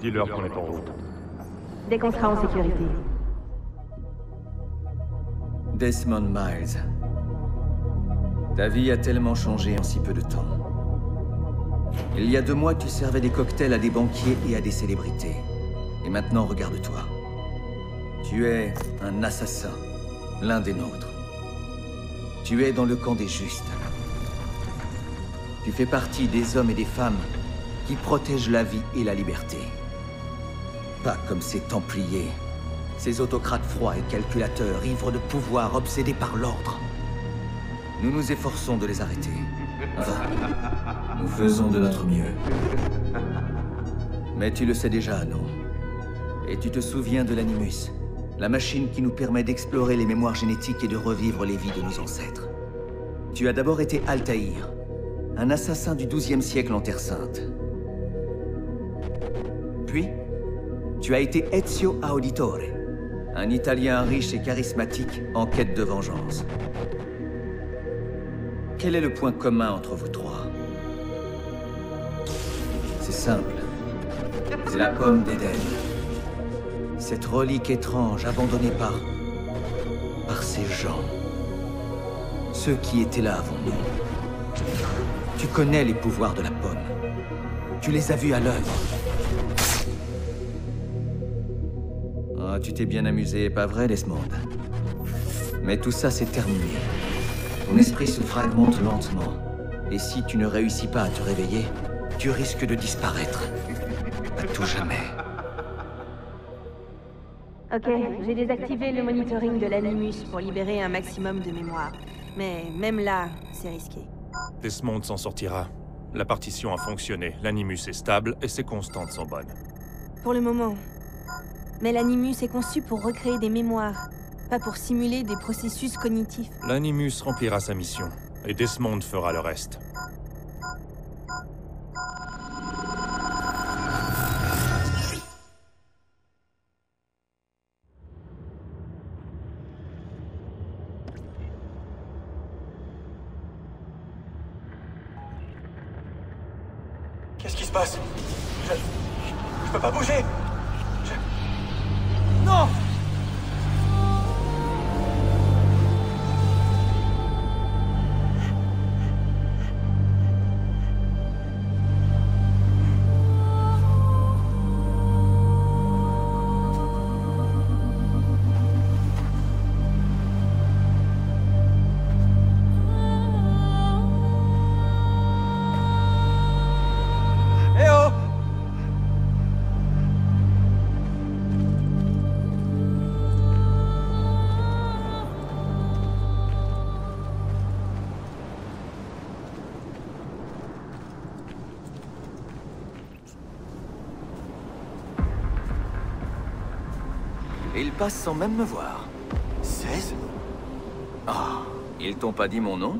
Dis-leur qu'on est en route. Dès qu'on sera en sécurité. Desmond Miles. Ta vie a tellement changé en si peu de temps. Il y a 2 mois, tu servais des cocktails à des banquiers et à des célébrités. Et maintenant, regarde-toi. Tu es un assassin, l'un des nôtres. Tu es dans le camp des justes. Tu fais partie des hommes et des femmes qui protègent la vie et la liberté. Pas comme ces Templiers, ces autocrates froids et calculateurs, ivres de pouvoir, obsédés par l'ordre. Nous nous efforçons de les arrêter. Enfin, nous faisons de notre mieux. Mais tu le sais déjà, non? Et tu te souviens de l'Animus, la machine qui nous permet d'explorer les mémoires génétiques et de revivre les vies de nos ancêtres. Tu as d'abord été Altaïr, un assassin du XIIe siècle en Terre Sainte. Puis, tu as été Ezio Auditore, un Italien riche et charismatique en quête de vengeance. Quel est le point commun entre vous 3? C'est simple. C'est la pomme d'Éden. Cette relique étrange abandonnée par ces gens. Ceux qui étaient là avant nous. Tu connais les pouvoirs de la pomme. Tu les as vus à l'œuvre. Ah, tu t'es bien amusé, pas vrai, Desmond? Mais tout ça, c'est terminé. Ton esprit se fragmente lentement. Et si tu ne réussis pas à te réveiller, tu risques de disparaître. À tout jamais. Ok, j'ai désactivé le monitoring de l'Animus pour libérer un maximum de mémoire. Mais même là, c'est risqué. Desmond s'en sortira. La partition a fonctionné, l'Animus est stable et ses constantes sont bonnes. Pour le moment. Mais l'Animus est conçu pour recréer des mémoires, pas pour simuler des processus cognitifs. L'Animus remplira sa mission, et Desmond fera le reste. Qu'est-ce qui se passe? Je peux pas bouger. Non! Et ils passent sans même me voir. 16? Ah, ils t'ont pas dit mon nom?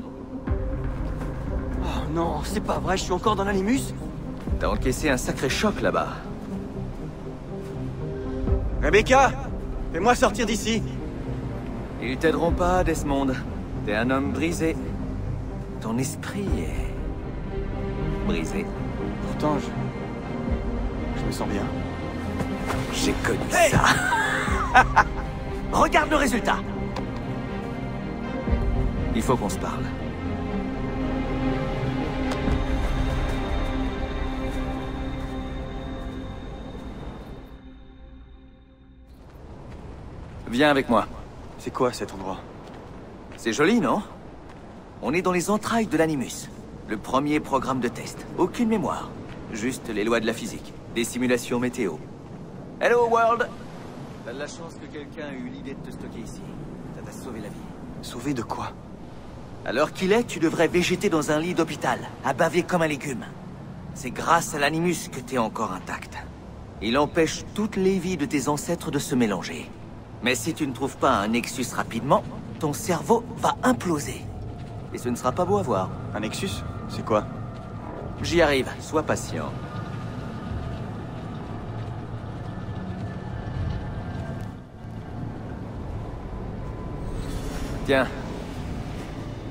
Oh non, c'est pas vrai, je suis encore dans l'Animus? T'as encaissé un sacré choc là-bas. Rebecca! Fais-moi sortir d'ici! Ils t'aideront pas, Desmond. T'es un homme brisé. Ton esprit est... brisé. Pourtant, je me sens bien. J'ai connu ça. Regarde le résultat. Il faut qu'on se parle. Viens avec moi. C'est quoi cet endroit? C'est joli, non? On est dans les entrailles de l'Animus. Le premier programme de test. Aucune mémoire. Juste les lois de la physique. Des simulations météo. Hello, World! T'as de la chance que quelqu'un ait eu l'idée de te stocker ici. Ça t'a sauvé la vie. Sauvé de quoi? À l'heure qu'il est, tu devrais végéter dans un lit d'hôpital, à baver comme un légume. C'est grâce à l'Animus que t'es encore intact. Il empêche toutes les vies de tes ancêtres de se mélanger. Mais si tu ne trouves pas un Nexus rapidement, ton cerveau va imploser. Et ce ne sera pas beau à voir. Un Nexus? C'est quoi? J'y arrive, sois patient. Tiens.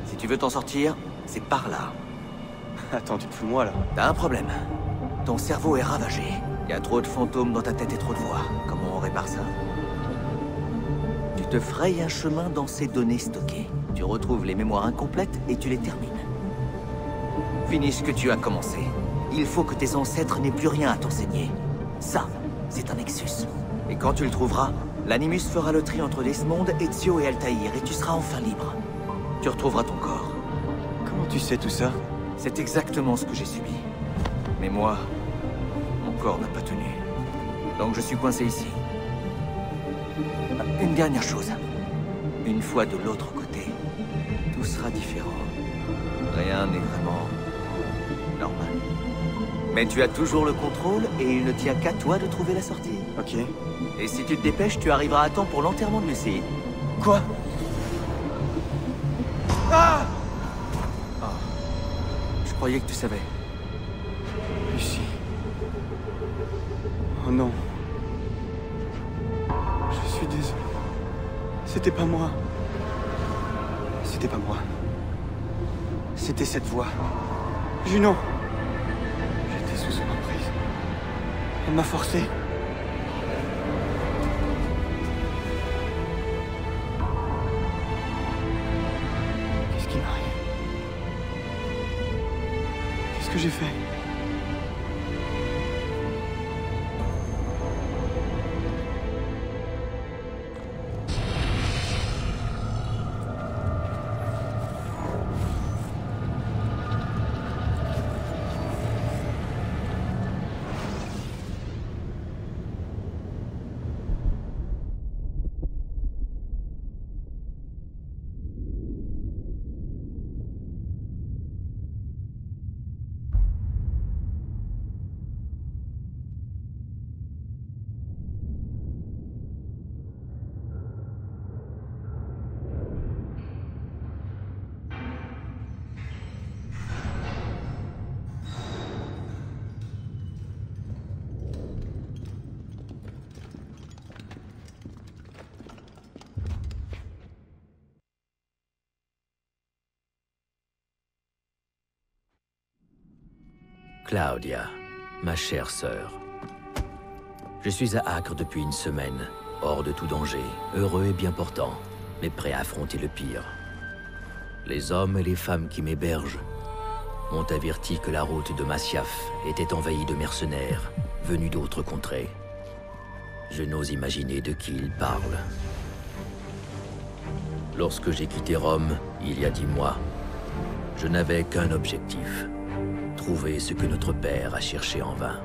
Si tu veux t'en sortir, c'est par là. Attends, tu te fous de moi, là? T'as un problème. Ton cerveau est ravagé. Il y a trop de fantômes dans ta tête et trop de voix. Comment on répare ça? Tu te frayes un chemin dans ces données stockées. Tu retrouves les mémoires incomplètes et tu les termines. Finis ce que tu as commencé. Il faut que tes ancêtres n'aient plus rien à t'enseigner. Ça, c'est un Nexus. Et quand tu le trouveras, l'Animus fera le tri entre Desmond, Ezio et Altaïr et tu seras enfin libre. Tu retrouveras ton corps. Comment tu sais tout ça? C'est exactement ce que j'ai subi. Mais moi, mon corps n'a pas tenu. Donc je suis coincé ici. Une dernière chose. Une fois de l'autre côté, tout sera différent. Rien n'est vraiment normal. Mais tu as toujours le contrôle et il ne tient qu'à toi de trouver la sortie. Ok. Et si tu te dépêches, tu arriveras à temps pour l'enterrement de Lucie. Quoi? Ah! Je croyais que tu savais. Lucie. Oh non. Je suis désolé. C'était pas moi. C'était pas moi. C'était cette voix. Junon. J'étais sous son emprise. Elle m'a forcé. Qu'est-ce qui m'arrive? Qu'est-ce que j'ai fait? Claudia, ma chère sœur. Je suis à Acre depuis une semaine, hors de tout danger, heureux et bien portant, mais prêt à affronter le pire. Les hommes et les femmes qui m'hébergent m'ont averti que la route de Masyaf était envahie de mercenaires, venus d'autres contrées. Je n'ose imaginer de qui ils parlent. Lorsque j'ai quitté Rome, il y a 10 mois, je n'avais qu'un objectif. Trouver ce que notre père a cherché en vain.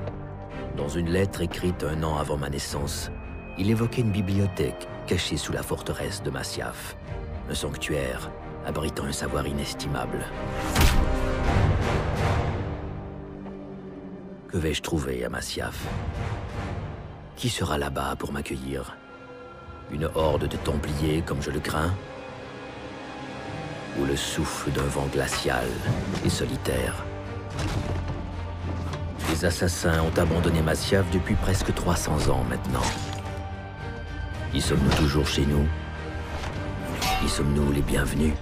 Dans une lettre écrite 1 an avant ma naissance, il évoquait une bibliothèque cachée sous la forteresse de Masyaf. Un sanctuaire abritant un savoir inestimable. Que vais-je trouver à Masyaf? Qui sera là-bas pour m'accueillir? Une horde de Templiers comme je le crains? Ou le souffle d'un vent glacial et solitaire? Les assassins ont abandonné Masyaf depuis presque 300 ans maintenant. Y sommes-nous toujours chez nous? Y sommes-nous les bienvenus?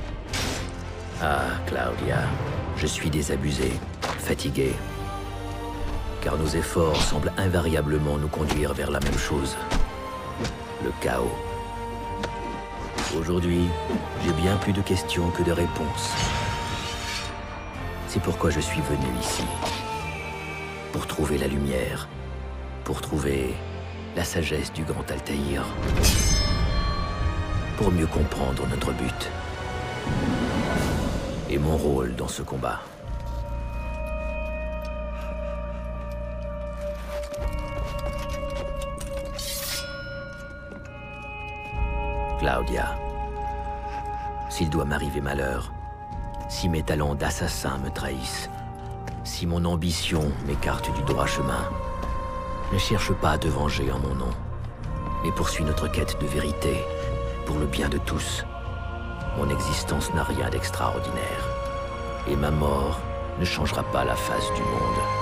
Ah, Claudia, je suis désabusé, fatigué. Car nos efforts semblent invariablement nous conduire vers la même chose. Le chaos. Aujourd'hui, j'ai bien plus de questions que de réponses. C'est pourquoi je suis venu ici. Pour trouver la lumière. Pour trouver la sagesse du grand Altaïr. Pour mieux comprendre notre but. Et mon rôle dans ce combat. Claudia, s'il doit m'arriver malheur, si mes talents d'assassin me trahissent, si mon ambition m'écarte du droit chemin, ne cherche pas à te venger en mon nom, mais poursuis notre quête de vérité, pour le bien de tous. Mon existence n'a rien d'extraordinaire, et ma mort ne changera pas la face du monde.